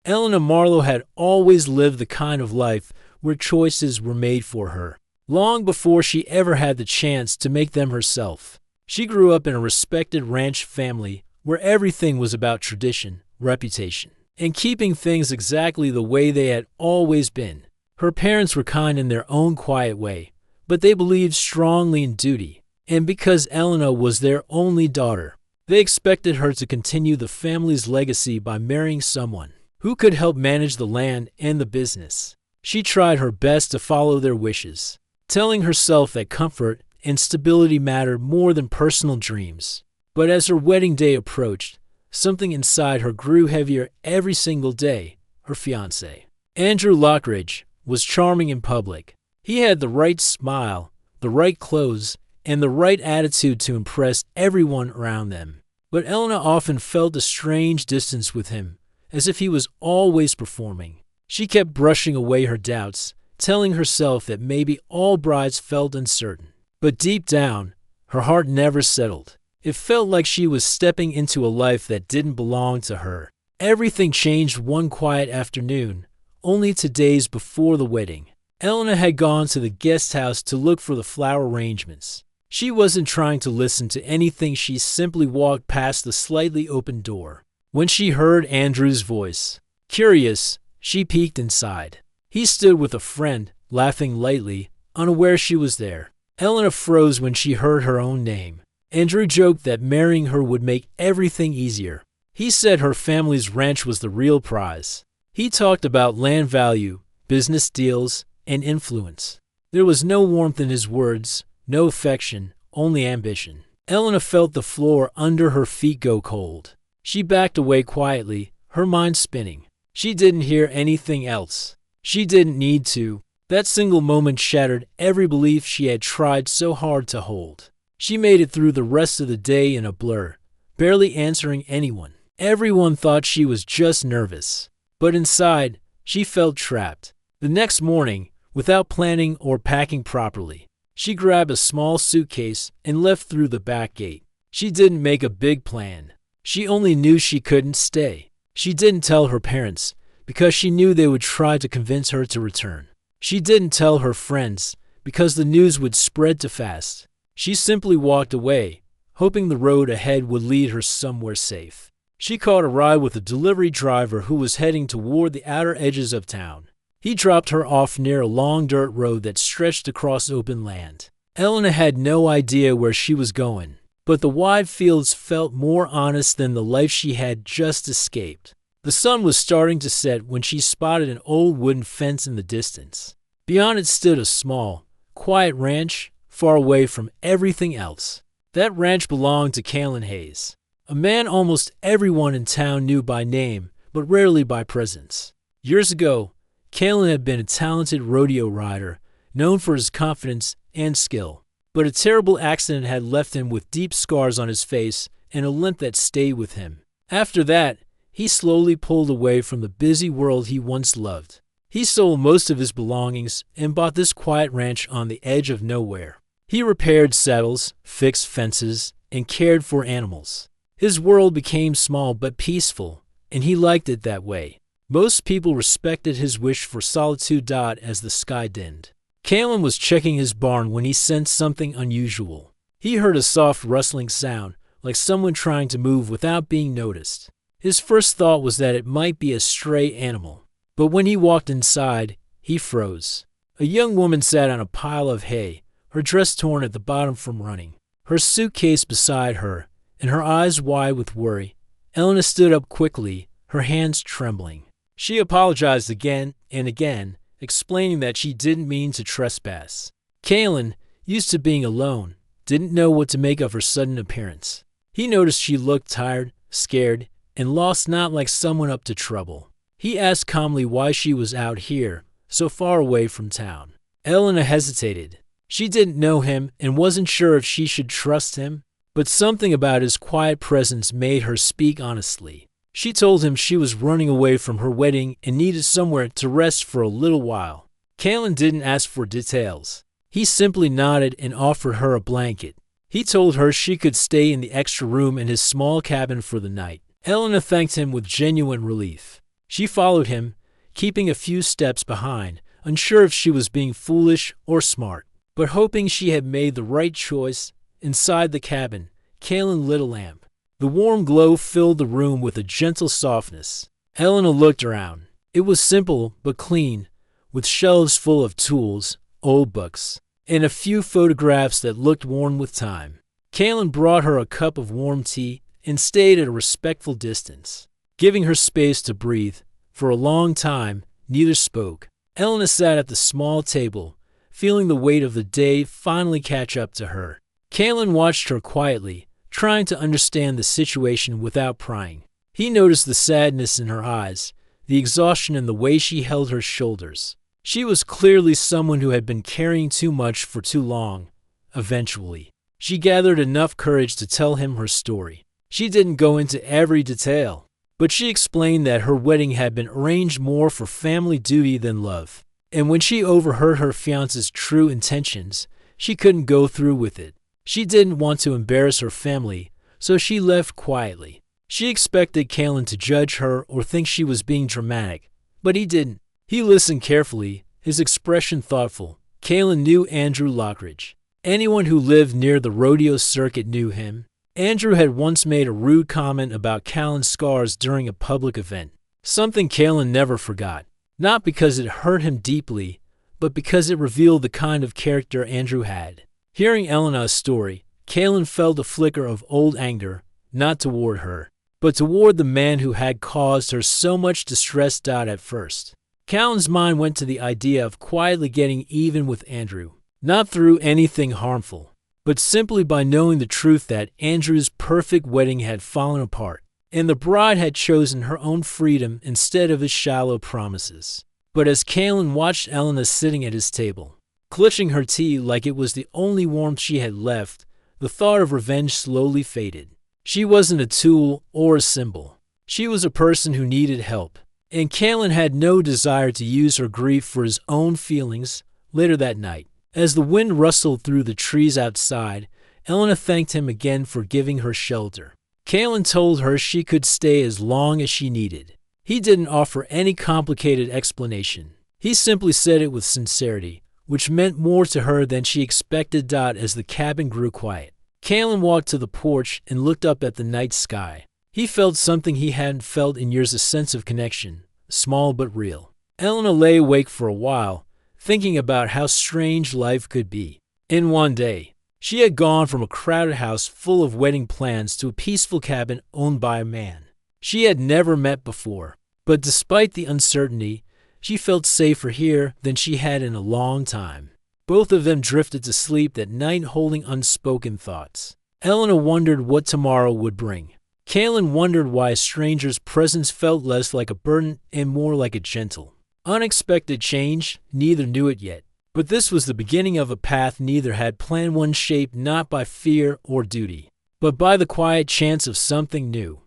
Elena Marlowe had always lived the kind of life where choices were made for her, long before she ever had the chance to make them herself. She grew up in a respected ranch family where everything was about tradition, reputation, and keeping things exactly the way they had always been. Her parents were kind in their own quiet way, but they believed strongly in duty, and because Elena was their only daughter, they expected her to continue the family's legacy by marrying someone who could help manage the land and the business. She tried her best to follow their wishes, telling herself that comfort and stability mattered more than personal dreams. But as her wedding day approached, something inside her grew heavier every single day. Her fiancé, Andrew Lockridge, was charming in public. He had the right smile, the right clothes, and the right attitude to impress everyone around them. But Elena often felt a strange distance with him, as if he was always performing. She kept brushing away her doubts, telling herself that maybe all brides felt uncertain. But deep down, her heart never settled. It felt like she was stepping into a life that didn't belong to her. Everything changed one quiet afternoon, only 2 days before the wedding. Elena had gone to the guest house to look for the flower arrangements. She wasn't trying to listen to anything, she simply walked past the slightly open door. When she heard Andrew's voice, curious, she peeked inside. He stood with a friend, laughing lightly, unaware she was there. Elena froze when she heard her own name. Andrew joked that marrying her would make everything easier. He said her family's ranch was the real prize. He talked about land value, business deals, and influence. There was no warmth in his words, no affection, only ambition. Elena felt the floor under her feet go cold. She backed away quietly, her mind spinning. She didn't hear anything else. She didn't need to. That single moment shattered every belief she had tried so hard to hold. She made it through the rest of the day in a blur, barely answering anyone. Everyone thought she was just nervous, but inside, she felt trapped. The next morning, without planning or packing properly, she grabbed a small suitcase and left through the back gate. She didn't make a big plan. She only knew she couldn't stay. She didn't tell her parents because she knew they would try to convince her to return. She didn't tell her friends because the news would spread too fast. She simply walked away, hoping the road ahead would lead her somewhere safe. She caught a ride with a delivery driver who was heading toward the outer edges of town. He dropped her off near a long dirt road that stretched across open land. Elena had no idea where she was going, but the wide fields felt more honest than the life she had just escaped. The sun was starting to set when she spotted an old wooden fence in the distance. Beyond it stood a small, quiet ranch, far away from everything else. That ranch belonged to Kalen Hayes, a man almost everyone in town knew by name, but rarely by presence. Years ago, Kalen had been a talented rodeo rider, known for his confidence and skill. But a terrible accident had left him with deep scars on his face and a limp that stayed with him. After that, he slowly pulled away from the busy world he once loved. He sold most of his belongings and bought this quiet ranch on the edge of nowhere. He repaired saddles, fixed fences, and cared for animals. His world became small but peaceful, and he liked it that way. Most people respected his wish for solitude. As the sky dimmed, Kalen was checking his barn when he sensed something unusual. He heard a soft rustling sound, like someone trying to move without being noticed. His first thought was that it might be a stray animal, but when he walked inside, he froze. A young woman sat on a pile of hay, her dress torn at the bottom from running, her suitcase beside her, and her eyes wide with worry. Elena stood up quickly, her hands trembling. She apologized again and again, explaining that she didn't mean to trespass. Kalen, used to being alone, didn't know what to make of her sudden appearance. He noticed she looked tired, scared, and lost, not like someone up to trouble. He asked calmly why she was out here, so far away from town. Elena hesitated. She didn't know him and wasn't sure if she should trust him, but something about his quiet presence made her speak honestly. She told him she was running away from her wedding and needed somewhere to rest for a little while. Kalen didn't ask for details. He simply nodded and offered her a blanket. He told her she could stay in the extra room in his small cabin for the night. Elena thanked him with genuine relief. She followed him, keeping a few steps behind, unsure if she was being foolish or smart, but hoping she had made the right choice. Inside the cabin, Kaylin lit a lamp. The warm glow filled the room with a gentle softness. Elena looked around. It was simple but clean, with shelves full of tools, old books, and a few photographs that looked worn with time. Kaylin brought her a cup of warm tea and stayed at a respectful distance, giving her space to breathe. For a long time, neither spoke. Elena sat at the small table, feeling the weight of the day finally catch up to her. Kaylin watched her quietly, trying to understand the situation without prying. He noticed the sadness in her eyes, the exhaustion in the way she held her shoulders. She was clearly someone who had been carrying too much for too long. Eventually, she gathered enough courage to tell him her story. She didn't go into every detail, but she explained that her wedding had been arranged more for family duty than love. And when she overheard her fiancé's true intentions, she couldn't go through with it. She didn't want to embarrass her family, so she left quietly. She expected Kaylin to judge her or think she was being dramatic, but he didn't. He listened carefully, his expression thoughtful. Kaylin knew Andrew Lockridge. Anyone who lived near the rodeo circuit knew him. Andrew had once made a rude comment about Kaylin's scars during a public event, something Kaylin never forgot, not because it hurt him deeply, but because it revealed the kind of character Andrew had. Hearing Elena's story, Kaylin felt a flicker of old anger, not toward her, but toward the man who had caused her so much distress. At first, Kaylin's mind went to the idea of quietly getting even with Andrew, not through anything harmful, but simply by knowing the truth that Andrew's perfect wedding had fallen apart, and the bride had chosen her own freedom instead of his shallow promises. But as Kaylin watched Elena sitting at his table, clutching her tea like it was the only warmth she had left, the thought of revenge slowly faded. She wasn't a tool or a symbol. She was a person who needed help, and Kaylin had no desire to use her grief for his own feelings. Later that night, as the wind rustled through the trees outside, Elena thanked him again for giving her shelter. Kaylin told her she could stay as long as she needed. He didn't offer any complicated explanation. He simply said it with sincerity, which meant more to her than she expected. As the cabin grew quiet, Kaylin walked to the porch and looked up at the night sky. He felt something he hadn't felt in years, a sense of connection, small but real. Elena lay awake for a while, thinking about how strange life could be. In one day, she had gone from a crowded house full of wedding plans to a peaceful cabin owned by a man she had never met before. But despite the uncertainty, she felt safer here than she had in a long time. Both of them drifted to sleep that night holding unspoken thoughts. Elena wondered what tomorrow would bring. Kaylin wondered why a stranger's presence felt less like a burden and more like a gentle, unexpected change. Neither knew it yet, but this was the beginning of a path neither had planned, one shaped not by fear or duty, but by the quiet chance of something new.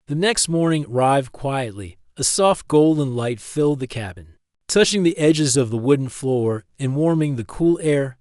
The next morning arrived quietly. A soft golden light filled the cabin, touching the edges of the wooden floor and warming the cool air.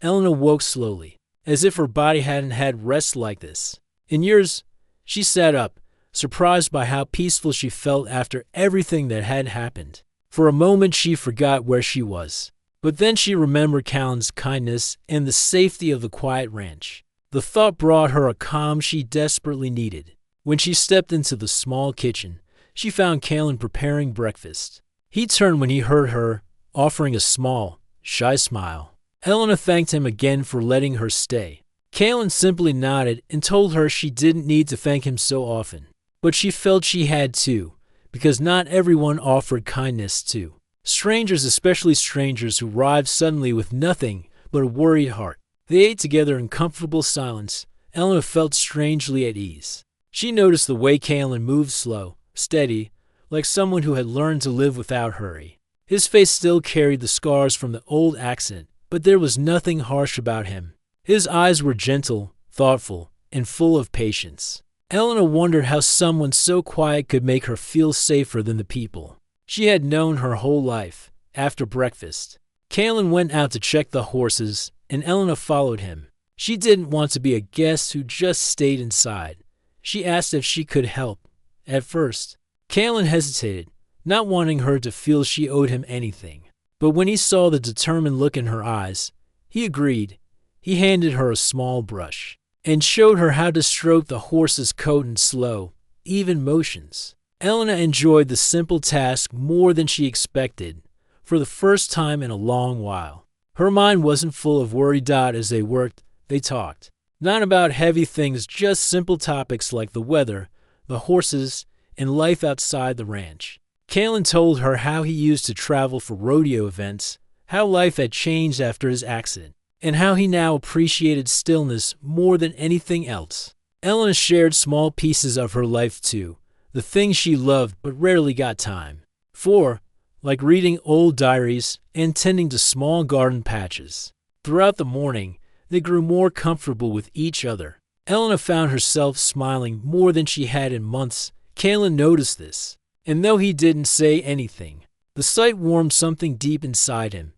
Elena woke slowly, as if her body hadn't had rest like this in years. She sat up, surprised by how peaceful she felt after everything that had happened. For a moment she forgot where she was, but then she remembered Kaylin's kindness and the safety of the quiet ranch. The thought brought her a calm she desperately needed. When she stepped into the small kitchen, she found Kaylin preparing breakfast. He turned when he heard her, offering a small, shy smile. Elena thanked him again for letting her stay. Kaylin simply nodded and told her she didn't need to thank him so often. But she felt she had to, because not everyone offered kindness to strangers, especially strangers who arrived suddenly with nothing but a worried heart. They ate together in comfortable silence. Elena felt strangely at ease. She noticed the way Kaylin moved slow, steady, like someone who had learned to live without hurry. His face still carried the scars from the old accent, but there was nothing harsh about him. His eyes were gentle, thoughtful, and full of patience. Elena wondered how someone so quiet could make her feel safer than the people she had known her whole life. After breakfast, Kaylin went out to check the horses, and Elena followed him. She didn't want to be a guest who just stayed inside. She asked if she could help. At first, Kaylin hesitated, not wanting her to feel she owed him anything. But when he saw the determined look in her eyes, he agreed. He handed her a small brush and showed her how to stroke the horse's coat in slow, even motions. Elena enjoyed the simple task more than she expected, for the first time in a long while. Her mind wasn't full of worry. As they worked, they talked. Not about heavy things, just simple topics like the weather, the horses, and life outside the ranch. Kalen told her how he used to travel for rodeo events, how life had changed after his accident, and how he now appreciated stillness more than anything else. Elena shared small pieces of her life too, the things she loved but rarely got time for, like reading old diaries and tending to small garden patches. Throughout the morning, they grew more comfortable with each other. Elena found herself smiling more than she had in months. Kalen noticed this, and though he didn't say anything, the sight warmed something deep inside him.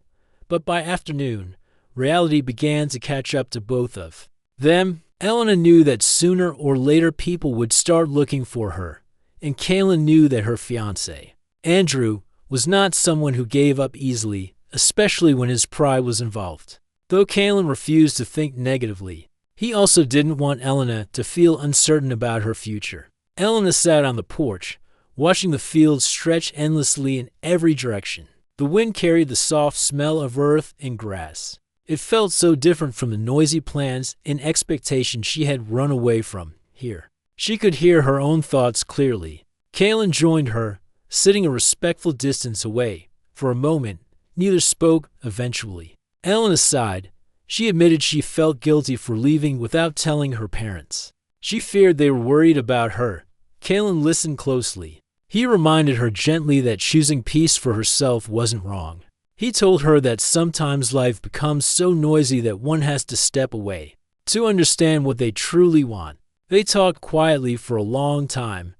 But by afternoon, reality began to catch up to both of them. Elena knew that sooner or later people would start looking for her, and Kalen knew that her fiancé, Andrew, was not someone who gave up easily, especially when his pride was involved. Though Kalen refused to think negatively, he also didn't want Elena to feel uncertain about her future. Elena sat on the porch, watching the fields stretch endlessly in every direction. The wind carried the soft smell of earth and grass. It felt so different from the noisy plans and expectations she had run away from here. She could hear her own thoughts clearly. Kalen joined her, sitting a respectful distance away. For a moment, neither spoke. Eventually, Elena sighed. She admitted she felt guilty for leaving without telling her parents. She feared they were worried about her. Kalen listened closely. He reminded her gently that choosing peace for herself wasn't wrong. He told her that sometimes life becomes so noisy that one has to step away to understand what they truly want. They talked quietly for a long time.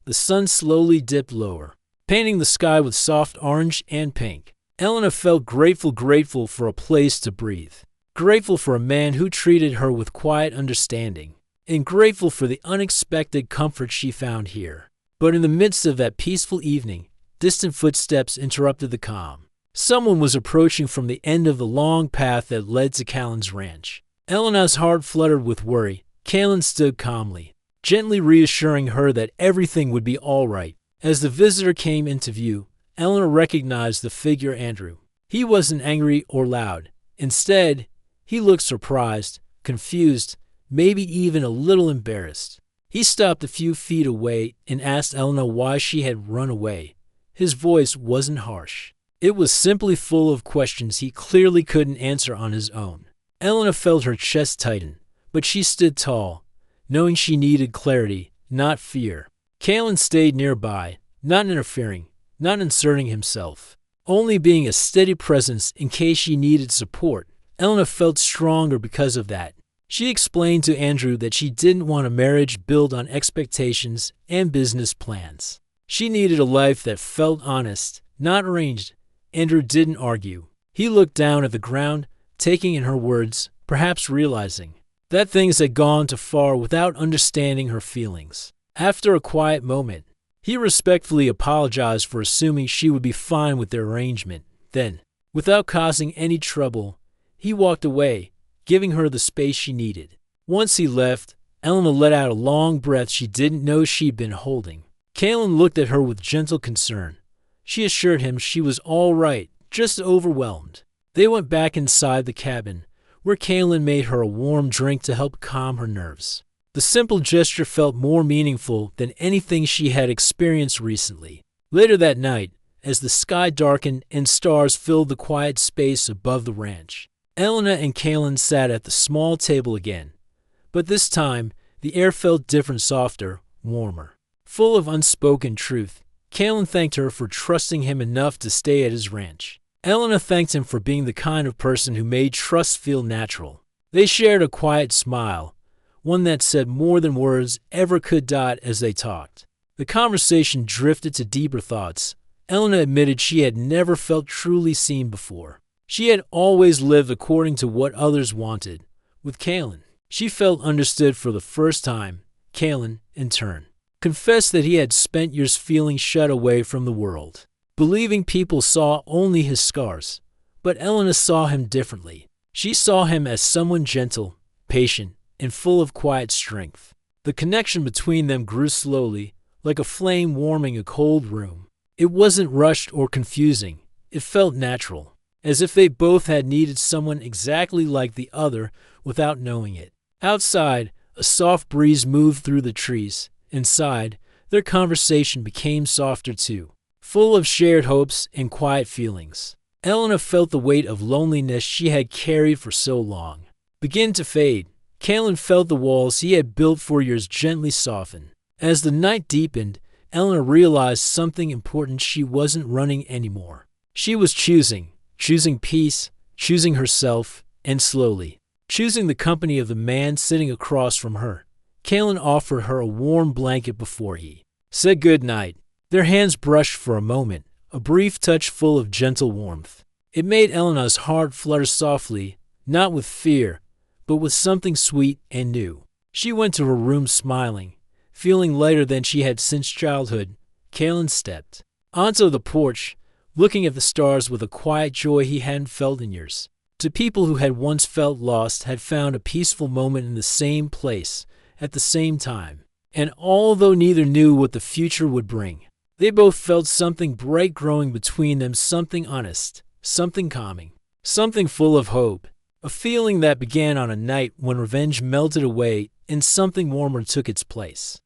The sun slowly dipped lower, painting the sky with soft orange and pink. Elena felt grateful for a place to breathe, grateful for a man who treated her with quiet understanding, and grateful for the unexpected comfort she found here. But in the midst of that peaceful evening, distant footsteps interrupted the calm. Someone was approaching from the end of the long path that led to Kalen's ranch. Elena's heart fluttered with worry. Kalen stood calmly, gently reassuring her that everything would be all right. As the visitor came into view, Elena recognized the figure Andrew. He wasn't angry or loud. Instead, he looked surprised, confused, maybe even a little embarrassed. He stopped a few feet away and asked Elena why she had run away. His voice wasn't harsh. It was simply full of questions he clearly couldn't answer on his own. Elena felt her chest tighten, but she stood tall, knowing she needed clarity, not fear. Kalen stayed nearby, not interfering, not inserting himself, only being a steady presence in case she needed support. Elena felt stronger because of that. She explained to Andrew that she didn't want a marriage built on expectations and business plans. She needed a life that felt honest, not arranged. Andrew didn't argue. He looked down at the ground, taking in her words, perhaps realizing that things had gone too far without understanding her feelings. After a quiet moment, he respectfully apologized for assuming she would be fine with their arrangement. Then, without causing any trouble, he walked away, giving her the space she needed. Once he left, Elena let out a long breath she didn't know she'd been holding. Kalen looked at her with gentle concern. She assured him she was all right, just overwhelmed. They went back inside the cabin, where Kalen made her a warm drink to help calm her nerves. The simple gesture felt more meaningful than anything she had experienced recently. Later that night, as the sky darkened and stars filled the quiet space above the ranch, Elena and Kalen sat at the small table again. But this time, the air felt different, softer, warmer, full of unspoken truth. Kalen thanked her for trusting him enough to stay at his ranch. Elena thanked him for being the kind of person who made trust feel natural. They shared a quiet smile, one that said more than words ever could. As they talked, the conversation drifted to deeper thoughts. Elena admitted she had never felt truly seen before. She had always lived according to what others wanted. With Kalen, she felt understood for the first time. Kalen, in turn, confessed that he had spent years feeling shut away from the world, believing people saw only his scars. But Elena saw him differently. She saw him as someone gentle, patient, and full of quiet strength. The connection between them grew slowly, like a flame warming a cold room. It wasn't rushed or confusing. It felt natural, as if they both had needed someone exactly like the other without knowing it. Outside, a soft breeze moved through the trees. Inside, their conversation became softer too, full of shared hopes and quiet feelings. Elena felt the weight of loneliness she had carried for so long begin to fade. Kalen felt the walls he had built for years gently soften. As the night deepened, Elena realized something important: she wasn't running anymore. She was choosing peace, choosing herself, and slowly, choosing the company of the man sitting across from her. Kalen offered her a warm blanket before he said good night. Their hands brushed for a moment, a brief touch full of gentle warmth. It made Elena's heart flutter softly, not with fear, but with something sweet and new. She went to her room smiling, feeling lighter than she had since childhood. Kalen stepped onto the porch, looking at the stars with a quiet joy he hadn't felt in years. Two people who had once felt lost had found a peaceful moment in the same place, at the same time. And although neither knew what the future would bring, they both felt something bright growing between them, something honest, something calming, something full of hope. A feeling that began on a night when revenge melted away and something warmer took its place.